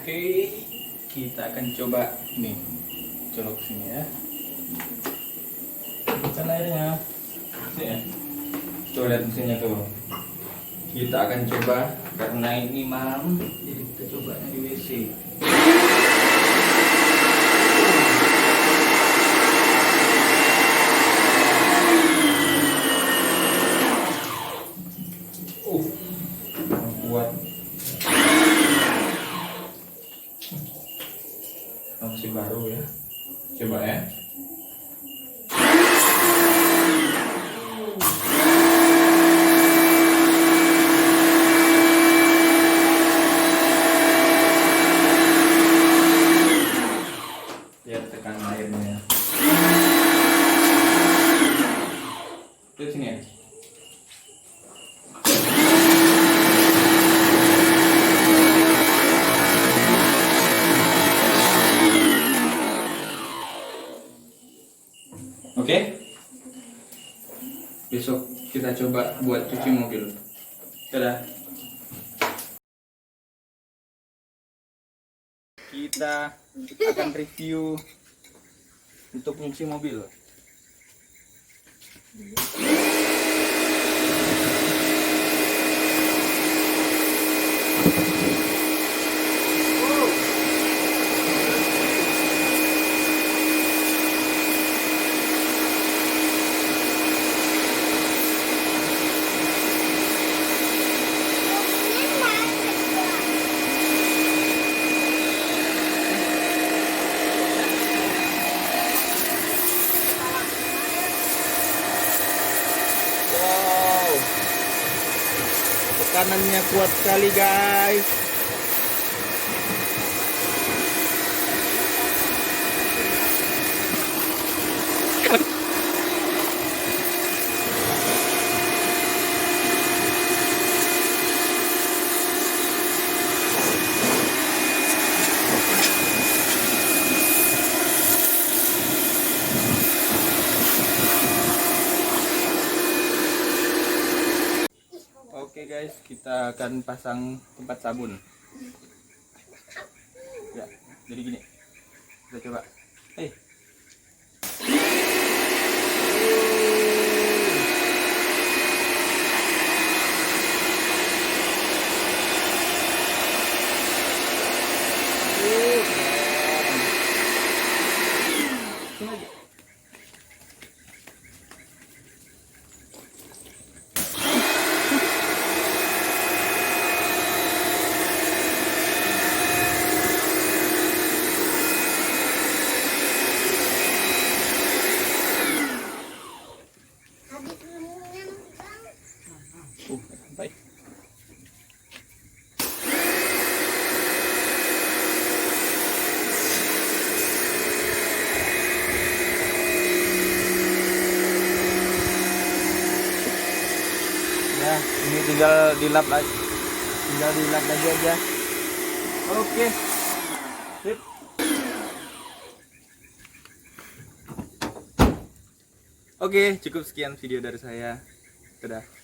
Oke, kita akan coba nih, colok sini ya. Kan airnya, sini ya. Coba lihat mesinnya tuh. Kita akan coba karena ini malam, jadi kita cobanya di WC. Buat masih baru ya, coba ya. Lihat tekanan airnya. Lihat sini ya. Oke, besok kita coba buat cuci mobil. Dadah. Kita akan review untuk nyuci mobil. tekanannya kuat sekali guys. Oke guys, kita akan pasang tempat sabun. Ya, jadi gini. Kita coba. Sampai. Ya, ini tinggal dilap lagi. Tinggal dilap lagi aja. Oke. Sip. Oke, cukup sekian video dari saya. Dadah.